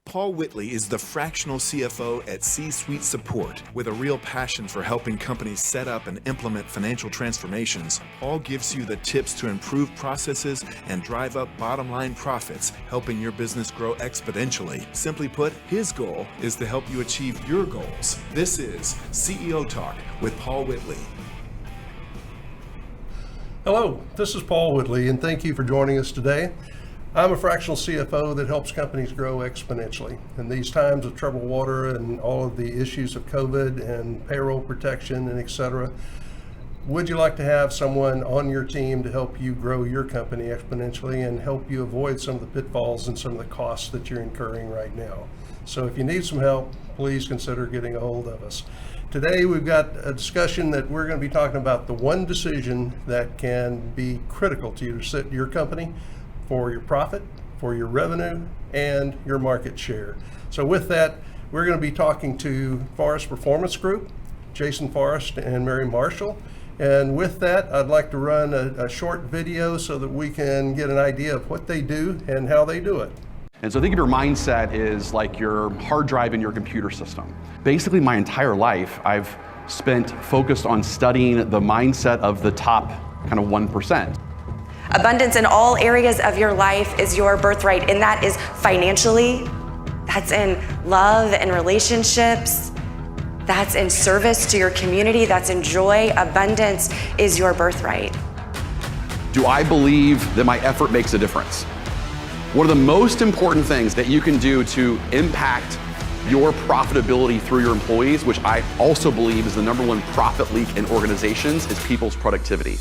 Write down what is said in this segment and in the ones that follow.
Paul Whitley is the fractional CFO at C-Suite Support. With a real passion for helping companies set up and implement financial transformations, Paul gives you the tips to improve processes and drive up bottom-line profits, helping your business grow exponentially. Simply put, his goal is to help you achieve your goals. This is CEO Talk with Paul Whitley. Hello, this is Paul Whitley, and thank you for joining us today. I'm a fractional CFO that helps companies grow exponentially. In these times of troubled water and all of the issues of COVID and payroll protection and et cetera, would you like to have someone on your team to help you grow your company exponentially and help you avoid some of the pitfalls and some of the costs that you're incurring right now? So if you need some help, please consider getting a hold of us. Today we've got a discussion that we're going to be talking about the one decision that can be critical to your company for your profit, for your revenue, and your market share. So with that, we're going to be talking to Forrest Performance Group, Jason Forrest and Mary Marshall. And with that, I'd like to run a short video so that we can get an idea of what they do and how they do it. And so think of your mindset as like your hard drive in your computer system. Basically my entire life, I've spent focused on studying the mindset of the top kind of 1%. Abundance in all areas of your life is your birthright, and that is financially, that's in love and relationships, that's in service to your community, that's in joy. Abundance is your birthright. Do I believe that my effort makes a difference? One of the most important things that you can do to impact your profitability through your employees, which I also believe is the number one profit leak in organizations, is people's productivity.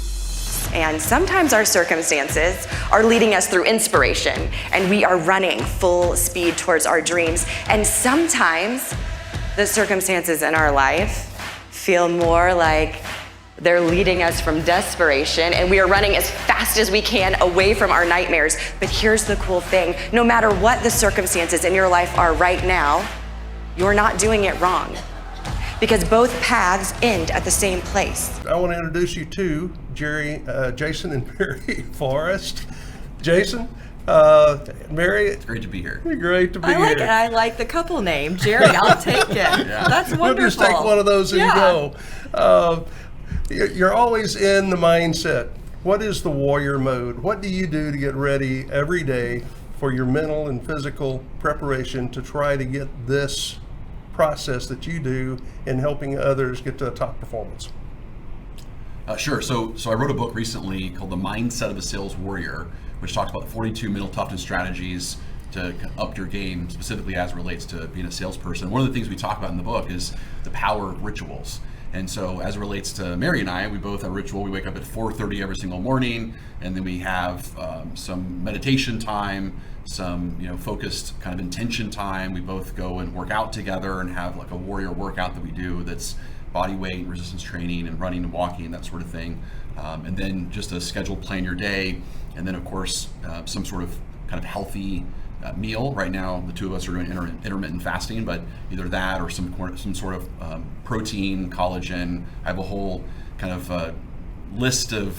And sometimes our circumstances are leading us through inspiration, and we are running full speed towards our dreams. And sometimes the circumstances in our life feel more like they're leading us from desperation, and we are running as fast as we can away from our nightmares. But here's the cool thing. No matter what the circumstances in your life are right now, you're not doing it wrong, because both paths end at the same place. I want to introduce you to Jason and Mary Forrest. Jason, Mary. It's great to be here. Great to be here. I like it. I like the couple name. Jerry, I'll take it. Yeah. That's wonderful. We'll just take one of those and go. You're always in the mindset. What is the warrior mode? What do you do to get ready every day for your mental and physical preparation to try to get this process that you do in helping others get to a top performance? Sure. So I wrote a book recently called The Mindset of a Sales Warrior, which talks about the 42 mental toughness strategies to up your game, specifically as it relates to being a salesperson. One of the things we talk about in the book is the power of rituals. And so as it relates to Mary and I, we both have a ritual. We wake up at 4:30 every single morning, and then we have some meditation time, some focused kind of intention time. We both go and work out together and have like a warrior workout that we do that's body weight, resistance training, and running and walking, that sort of thing. And then just a scheduled plan your day, and then of course some sort of kind of healthy meal. Right now the two of us are doing intermittent fasting, but either that or some sort of protein, collagen. I have a whole kind of list of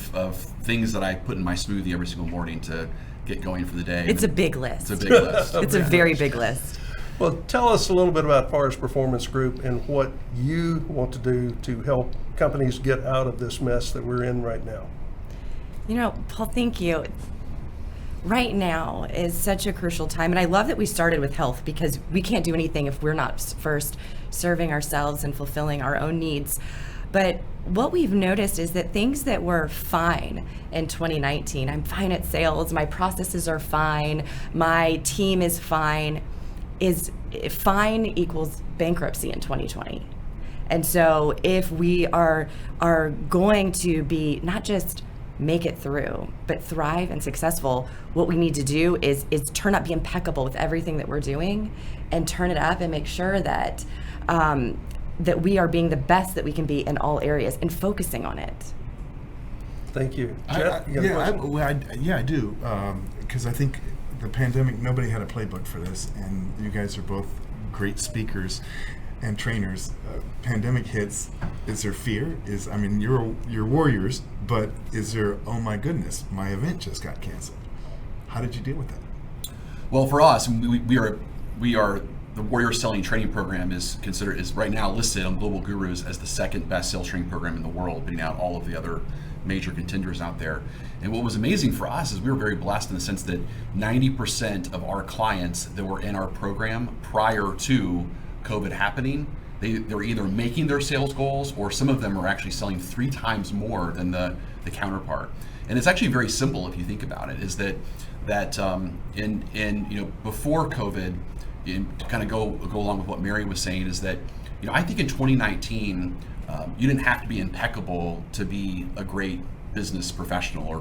things that I put in my smoothie every single morning to get going for the day. It's a big list. It's a big list. It's a very big list. Well, tell us a little bit about Forrest Performance Group and what you want to do to help companies get out of this mess that we're in right now. Paul, thank you. Right now is such a crucial time, and I love that we started with health, because we can't do anything if we're not first serving ourselves and fulfilling our own needs. But what we've noticed is that things that were fine in 2019, I'm fine at sales, my processes are fine, my team is fine equals bankruptcy in 2020. And so if we are going to be not just make it through, but thrive and successful, what we need to do is turn up, be impeccable with everything that we're doing, and turn it up and make sure that that we are being the best that we can be in all areas and focusing on it. Thank you. I do, because I think the pandemic, nobody had a playbook for this, and you guys are both great speakers and trainers. Pandemic hits, is there fear? You're warriors, but is there, oh my goodness, my event just got canceled? How did you deal with that? Well, for us, we are the Warrior Selling Training Program is right now listed on Global Gurus as the second best sales training program in the world, beating out all of the other major contenders out there. And what was amazing for us is we were very blessed in the sense that 90% of our clients that were in our program prior to COVID happening, they were either making their sales goals, or some of them are actually selling 3 times more than the counterpart. And it's actually very simple if you think about it, is that before COVID, to kind of go along with what Mary was saying, is that I think in 2019 you didn't have to be impeccable to be a great business professional or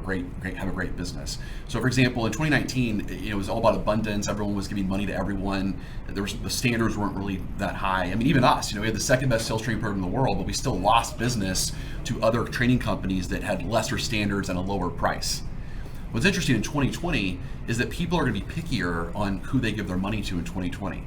have a great business. So for example, in 2019, it was all about abundance. Everyone was giving money to everyone. The standards weren't really that high. Even us, we had the second best sales training program in the world, but we still lost business to other training companies that had lesser standards and a lower price. What's interesting in 2020 is that people are going to be pickier on who they give their money to in 2020.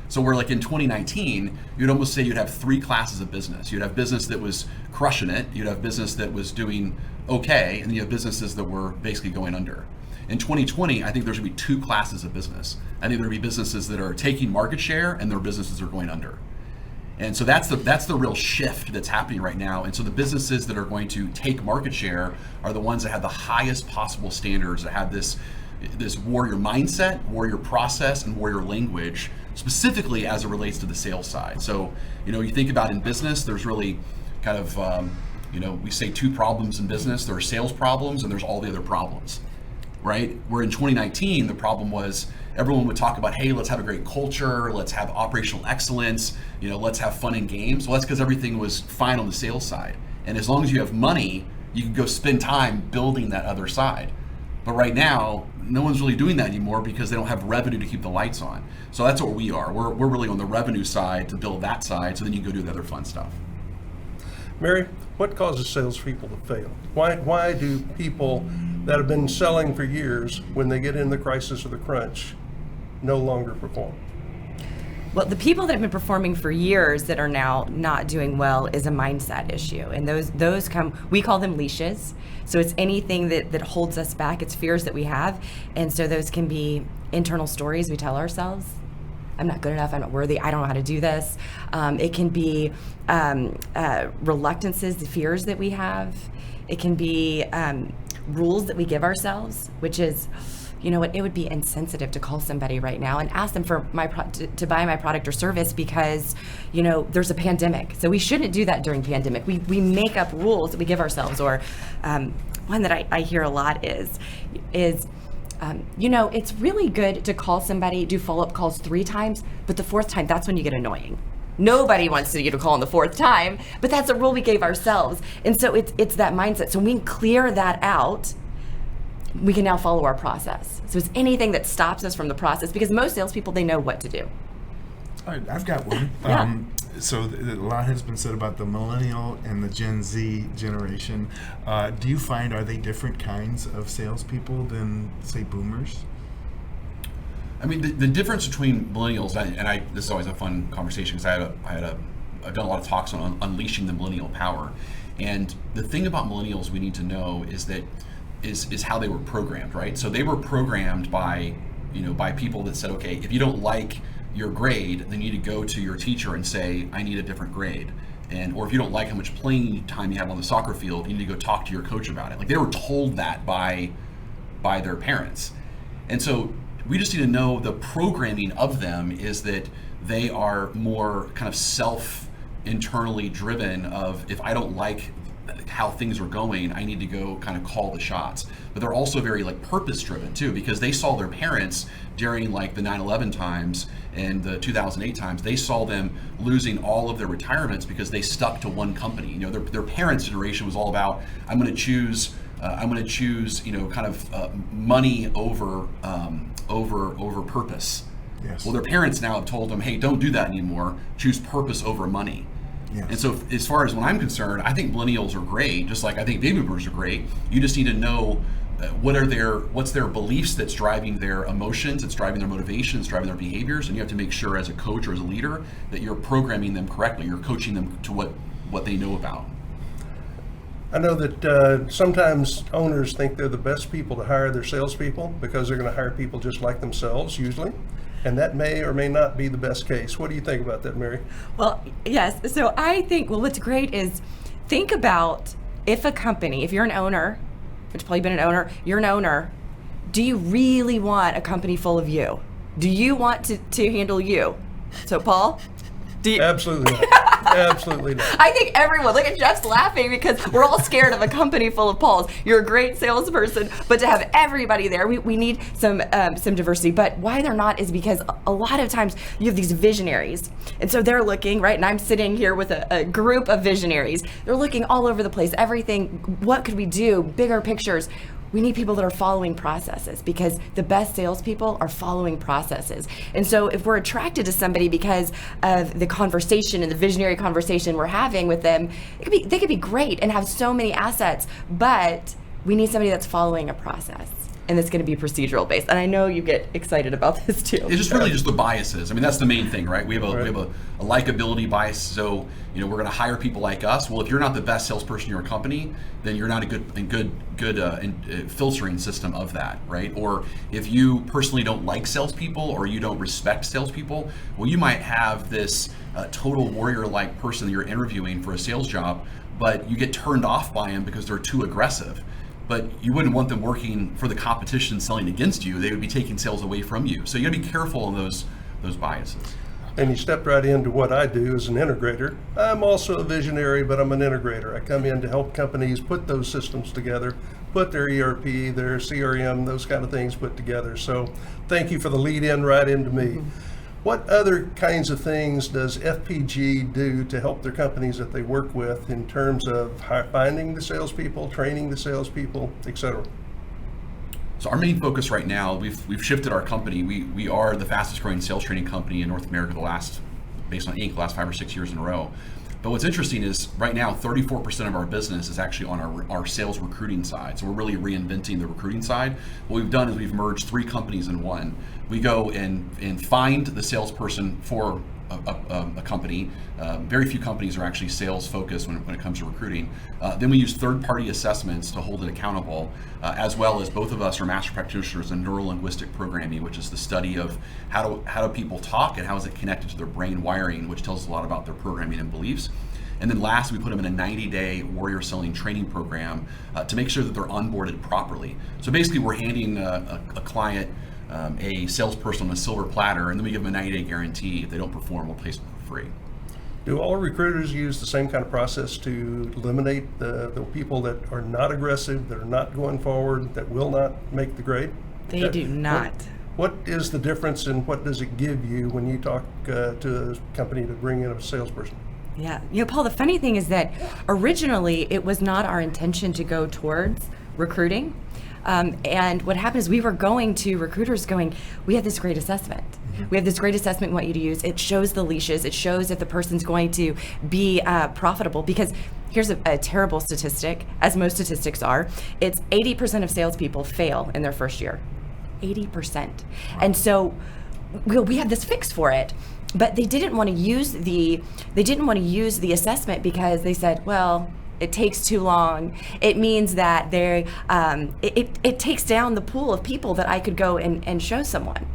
So where like in 2019, you'd almost say you'd have 3 classes of business. You'd have business that was crushing it, you'd have business that was doing okay, and then you have businesses that were basically going under. In 2020, I think there's going to be 2 classes of business. I think there'll be businesses that are taking market share, and there are businesses that are going under. And so that's the real shift that's happening right now. And so the businesses that are going to take market share are the ones that have the highest possible standards, that have this warrior mindset, warrior process, and warrior language, specifically as it relates to the sales side. So, you think about in business, there's really kind of, we say 2 problems in business. There are sales problems and there's all the other problems, right? Where in 2019, the problem was everyone would talk about, hey, let's have a great culture, let's have operational excellence, let's have fun and games. Well, that's because everything was fine on the sales side. And as long as you have money, you can go spend time building that other side. But right now, no one's really doing that anymore because they don't have revenue to keep the lights on. So that's what we are. We're really on the revenue side to build that side, so then you go do the other fun stuff. Mary, what causes salespeople to fail? Why do people that have been selling for years, when they get in the crisis or the crunch, no longer perform? Well, the people that have been performing for years that are now not doing well is a mindset issue. And those come, we call them leashes. So it's anything that holds us back. It's fears that we have. And so those can be internal stories we tell ourselves. I'm not good enough, I'm not worthy, I don't know how to do this. It can be reluctances, the fears that we have. It can be rules that we give ourselves, which is, you know what, it would be insensitive to call somebody right now and ask them for to buy my product or service because, there's a pandemic. So we shouldn't do that during pandemic. We make up rules that we give ourselves. Or one that I hear a lot is it's really good to call somebody, do follow-up calls 3 times, but the 4th time, that's when you get annoying. Nobody wants you to call on the 4th time, but that's a rule we gave ourselves. And so it's that mindset. So when we clear that out, we can now follow our process. So it's anything that stops us from the process, because most salespeople, they know what to do. All right, I've got one. Yeah. So a lot has been said about the millennial and the Gen Z generation. Do you find, are they different kinds of salespeople than, say, boomers? The difference between millennials, this is always a fun conversation because I've done a lot of talks on unleashing the millennial power. And the thing about millennials we need to know is that is how they were programmed, right? So they were programmed by people that said, okay, if you don't like your grade, then you need to go to your teacher and say, I need a different grade. Or if you don't like how much playing time you have on the soccer field, you need to go talk to your coach about it. Like, they were told that by their parents. And so we just need to know the programming of them is that they are more kind of internally driven of, if I don't like how things are going, I need to go kind of call the shots. But they're also very purpose driven too, because they saw their parents during the 9/11 times and the 2008 times, they saw them losing all of their retirements because they stuck to one company. Their parents' generation was all about, I'm going to choose money over purpose. Yes. Well, their parents now have told them, hey, don't do that anymore. Choose purpose over money. Yes. And so as far as when I'm concerned, I think millennials are great, just like I think baby boomers are great. You just need to know what's their beliefs that's driving their emotions, it's driving their motivations, driving their behaviors, and you have to make sure as a coach or as a leader that you're programming them correctly. You're coaching them to what they know about. I know that sometimes owners think they're the best people to hire their salespeople because they're going to hire people just like themselves usually, and that may or may not be the best case. What do you think about that, Mary? Well, yes. So I think, what's great is think about if you're an owner, which you've probably been an owner, you're an owner, do you really want a company full of you? Do you want to handle you? So Paul? Absolutely not. Absolutely not. I think everyone, look at Jeff's laughing because we're all scared of a company full of Pauls. You're a great salesperson, but to have everybody there, we need some diversity. But why they're not is because a lot of times you have these visionaries. And so they're looking, right? And I'm sitting here with a group of visionaries. They're looking all over the place, everything. What could we do? Bigger pictures. We need people that are following processes because the best salespeople are following processes. And so if we're attracted to somebody because of the conversation and the visionary conversation we're having with them, they could be great and have so many assets, but we need somebody that's following a process. And it's going to be procedural based. And I know you get excited about this too. It's just really just the biases. I mean, that's the main thing, right? We have a likability bias. So, we're going to hire people like us. Well, if you're not the best salesperson in your company, then you're not a good filtering system of that, right? Or if you personally don't like salespeople or you don't respect salespeople, well, you might have this total warrior-like person that you're interviewing for a sales job, but you get turned off by them because they're too aggressive. But you wouldn't want them working for the competition selling against you. They would be taking sales away from you. So you gotta be careful of those biases. And you stepped right into what I do as an integrator. I'm also a visionary, but I'm an integrator. I come in to help companies put those systems together, put their ERP, their CRM, those kind of things put together. So thank you for the lead in right into me. Mm-hmm. What other kinds of things does FPG do to help their companies that they work with in terms of finding the salespeople, training the salespeople, et cetera? So our main focus right now, we've shifted our company. We are the fastest growing sales training company in North America based on Inc., the last 5 or 6 years in a row. But what's interesting is right now, 34% of our business is actually on our sales recruiting side. So we're really reinventing the recruiting side. What we've done is we've merged 3 companies in one. We go and find the salesperson for a company. Very few companies are actually sales focused when it comes to recruiting. Then we use third-party assessments to hold it accountable, as well as both of us are master practitioners in neuro-linguistic programming, which is the study of how do people talk and how is it connected to their brain wiring, which tells us a lot about their programming and beliefs. And then last, we put them in a 90-day warrior selling training program to make sure that they're onboarded properly. So basically, we're handing a client a salesperson on a silver platter, and then we give them a 90-day guarantee. If they don't perform, we'll place them for free. Do all recruiters use the same kind of process to eliminate the people that are not aggressive, that are not going forward, that will not make the grade? They do not. What is the difference and what does it give you when you talk to a company to bring in a salesperson? Yeah, Paul, the funny thing is that originally it was not our intention to go towards recruiting. And what happened is we were going to recruiters going, we have this great assessment. We have this great assessment we want you to use. It shows the leashes. It shows if the person's going to be profitable. Because here's a terrible statistic, as most statistics are. It's 80% of salespeople fail in their first year. 80%. And so we had this fix for it. But they didn't want to use the assessment because they said, well, it takes too long. It means that it takes down the pool of people that I could go and show someone.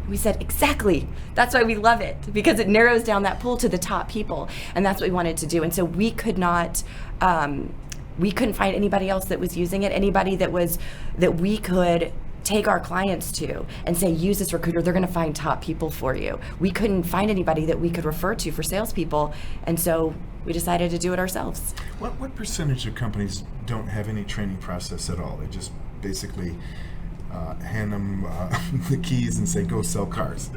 We said, exactly. That's why we love it, because it narrows down that pool to the top people, and that's what we wanted to do. And so we couldn't find anybody else that was using it, anybody that we could take our clients to and say, use this recruiter, they're going to find top people for you. We couldn't find anybody that we could refer to for salespeople, and so we decided to do it ourselves. What percentage of companies don't have any training process at all? They just basically hand them the keys and say, go sell cars.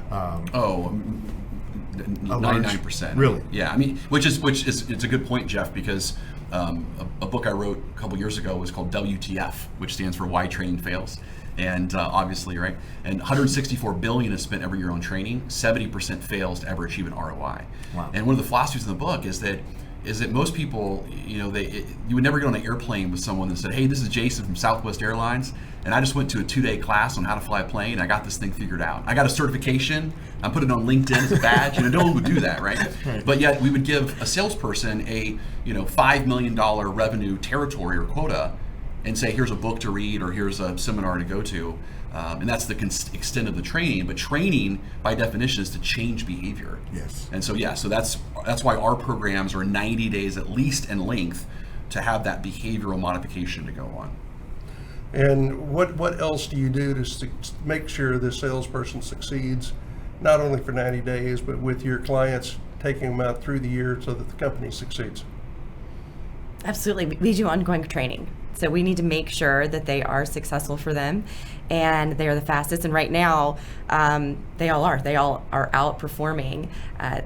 99%. Really? Yeah, I mean, which is it's a good point, Jeff, because a book I wrote a couple years ago was called WTF, which stands for Why Training Fails. And obviously, right? And $164 billion is spent every year on training. 70% fails to ever achieve an ROI. Wow. And one of the philosophies in the book is that is that most people, you would never get on an airplane with someone that said, hey, this is Jason from Southwest Airlines, and I just went to a 2-day class on how to fly a plane. I got this thing figured out. I got a certification. I'm putting it on LinkedIn as a badge. No one would do that, right? But yet we would give a salesperson a $5 million revenue territory or quota, and say, here's a book to read or here's a seminar to go to. And that's the extent of the training. But training, by definition, is to change behavior. Yes. And so that's why our programs are 90 days at least in length to have that behavioral modification to go on. And what else do you do to make sure the salesperson succeeds, not only for 90 days, but with your clients, taking them out through the year so that the company succeeds? Absolutely. We do ongoing training. So we need to make sure that they are successful for them and they are the fastest. And right now, they all are. They all are outperforming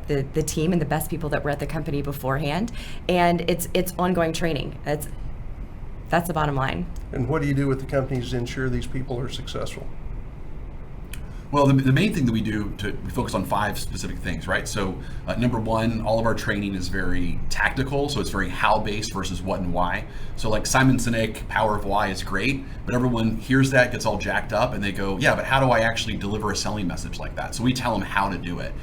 the team and the best people that were at the company beforehand. And it's ongoing training. That's the bottom line. And what do you do with the companies to ensure these people are successful? Well, the main thing that we do, we focus on 5 specific things, right? So number 1, all of our training is very tactical, so it's very how-based versus what and why. So like Simon Sinek, Power of Why is great, but everyone hears that, gets all jacked up, and they go, yeah, but how do I actually deliver a selling message like that? So we tell them how to do it.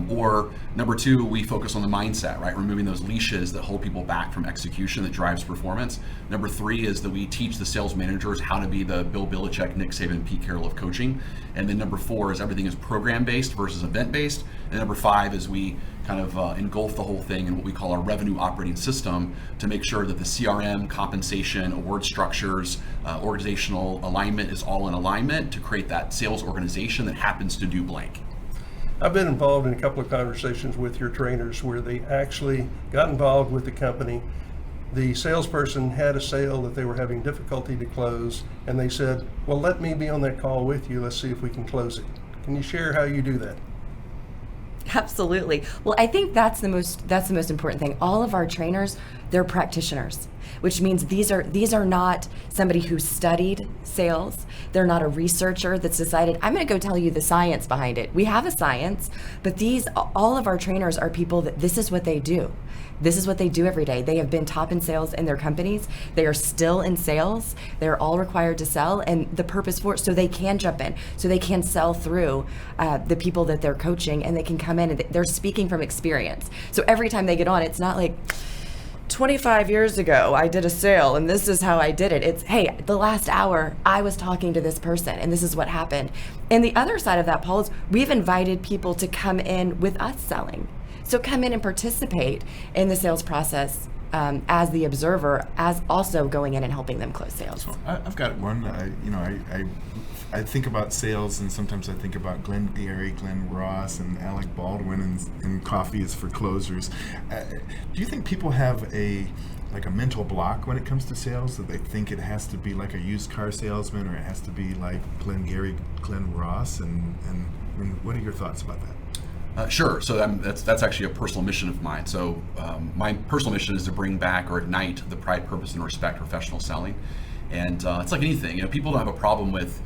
Or number 2, we focus on the mindset, right? Removing those leashes that hold people back from execution that drives performance. Number 3 is that we teach the sales managers how to be the Bill Belichick, Nick Saban, Pete Carroll of coaching. And then number 4 is everything is program-based versus event-based. And number 5 is we kind of engulf the whole thing in what we call our revenue operating system to make sure that the CRM, compensation, award structures, organizational alignment is all in alignment to create that sales organization that happens to do blank. I've been involved in a couple of conversations with your trainers where they actually got involved with the company. The salesperson had a sale that they were having difficulty to close, and they said, well, let me be on that call with you. Let's see if we can close it. Can you share how you do that? Absolutely. Well, I think that's the most important thing. All of our trainers, they're practitioners, which means these are not somebody who studied sales. They're not a researcher that's decided, I'm going to go tell you the science behind it. We have a science, but all of our trainers are people that this is what they do. This is what they do every day. They have been top in sales in their companies. They are still in sales. They're all required to sell, and the purpose for it, so they can jump in, so they can sell through the people that they're coaching, and they can come in and they're speaking from experience. So every time they get on, it's not like, 25 years ago, I did a sale and this is how I did it. It's, hey, the last hour I was talking to this person and this is what happened. And the other side of that, Paul, is we've invited people to come in with us selling. So come in and participate in the sales process as the observer, as also going in and helping them close sales. So I've got one. I think about sales, and sometimes I think about Glenn Gary, Glenn Ross, and Alec Baldwin, and Coffee is for Closers. Do you think people have a mental block when it comes to sales, that they think it has to be like a used car salesman, or it has to be like Glenn Gary, Glenn Ross, and what are your thoughts about that? Sure. So that's actually a personal mission of mine. So my personal mission is to bring back or ignite the pride, purpose, and respect of professional selling. And it's like anything. People don't have a problem with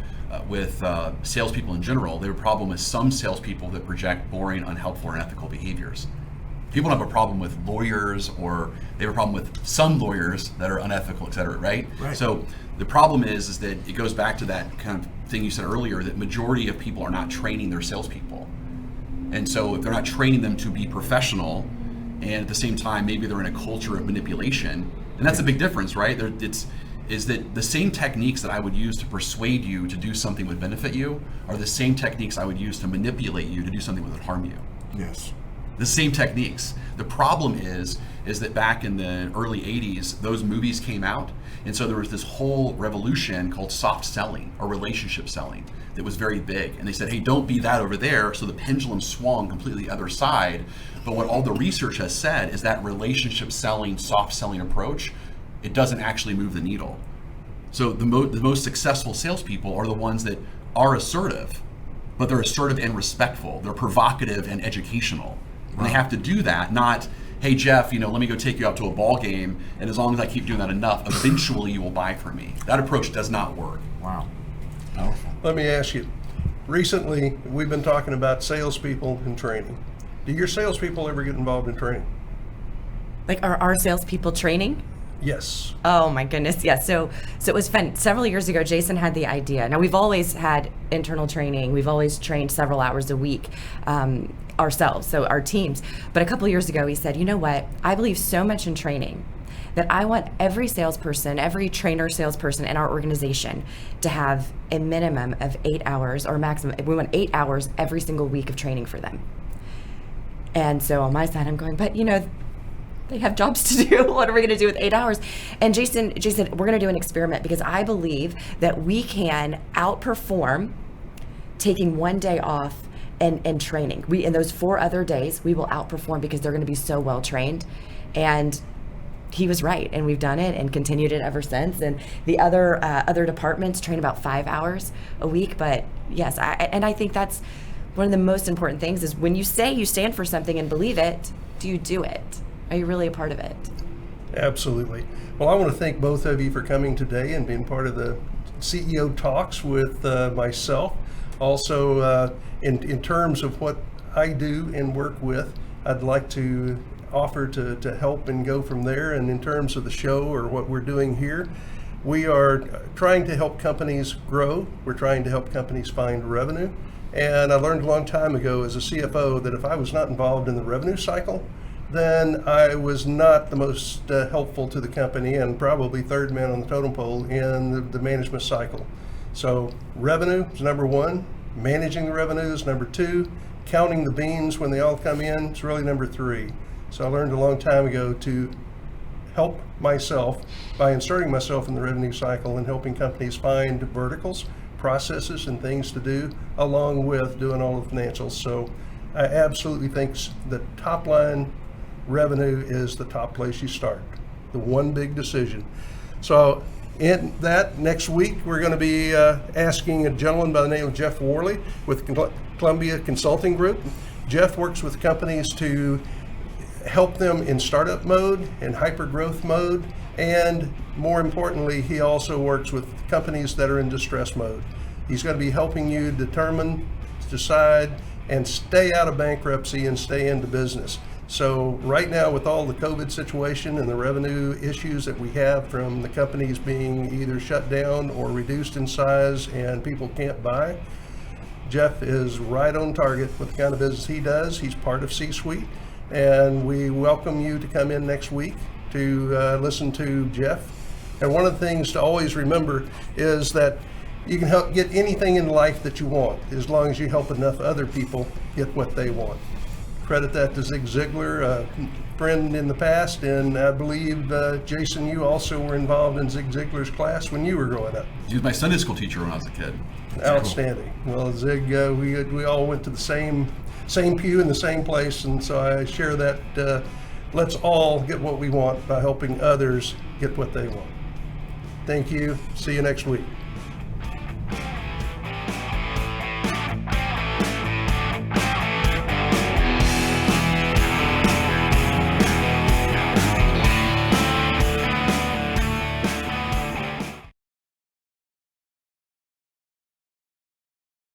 salespeople in general. They have a problem with some salespeople that project boring, unhelpful, or unethical behaviors. People don't have a problem with lawyers, or they have a problem with some lawyers that are unethical, et cetera, right? So the problem is that it goes back to that kind of thing you said earlier, that majority of people are not training their salespeople. And so if they're not training them to be professional, and at the same time, maybe they're in a culture of manipulation, and that's a big difference, right? Is that the same techniques that I would use to persuade you to do something that would benefit you are the same techniques I would use to manipulate you to do something that would harm you. Yes. The same techniques. The problem is that back in the early 80s, those movies came out, and so there was this whole revolution called soft selling or relationship selling that was very big. And they said, hey, don't be that over there. So the pendulum swung completely the other side. But what all the research has said is that relationship selling, soft selling approach, it doesn't actually move the needle. So the most successful salespeople are the ones that are assertive, but they're assertive and respectful. They're provocative and educational. And they have to do that, not, hey, Jeff, let me go take you out to a ball game, and as long as I keep doing that enough, eventually you will buy from me. That approach does not work. Wow. Powerful. Let me ask you, recently we've been talking about salespeople and training. Do your salespeople ever get involved in training? Like, are our salespeople training? Yes. Oh my goodness, yes. So it was fun. Several years ago, Jason had the idea. Now, we've always had internal training. We've always trained several hours a week ourselves, so our teams. But a couple of years ago, he said, you know what? I believe so much in training that I want every salesperson, every trainer salesperson in our organization to have a minimum of 8 hours, or maximum, we want 8 hours every single week of training for them. And so on my side, I'm going, but they have jobs to do. What are we going to do with 8 hours? And Jason said, we're going to do an experiment, because I believe that we can outperform taking one day off and training. In those 4 other days, we will outperform because they're going to be so well trained. And he was right, and we've done it and continued it ever since. And the other departments train about 5 hours a week. But yes, I think that's one of the most important things, is when you say you stand for something and believe it, do you do it? Are you really a part of it? Absolutely. Well, I want to thank both of you for coming today and being part of the CEO Talks with myself. Also, in terms of what I do and work with, I'd like to offer to help and go from there. And in terms of the show or what we're doing here, we are trying to help companies grow. We're trying to help companies find revenue. And I learned a long time ago as a CFO that if I was not involved in the revenue cycle, then I was not the most helpful to the company, and probably third man on the totem pole in the management cycle. So revenue is number one, managing the revenue is number two, counting the beans when they all come in is really number three. So I learned a long time ago to help myself by inserting myself in the revenue cycle and helping companies find verticals, processes, and things to do, along with doing all the financials. So I absolutely think the top line revenue is the top place you start, the one big decision. So in that, next week, we're going to be asking a gentleman by the name of Jeff Crilley with Columbia Consulting Group. Jeff works with companies to help them in startup mode and hyper growth mode, and more importantly, he also works with companies that are in distress mode. He's going to be helping you determine, decide, and stay out of bankruptcy and stay into business. So right now, with all the COVID situation and the revenue issues that we have from the companies being either shut down or reduced in size and people can't buy, Jeff is right on target with the kind of business he does. He's part of C-Suite, and we welcome you to come in next week to listen to Jeff. And one of the things to always remember is that you can help get anything in life that you want, as long as you help enough other people get what they want. Credit that to Zig Ziglar, a friend in the past, and I believe, Jason, you also were involved in Zig Ziglar's class when you were growing up. He was my Sunday school teacher when I was a kid. Outstanding. Well, Zig, we all went to the same pew in the same place, and so I share that let's all get what we want by helping others get what they want. Thank you. See you next week.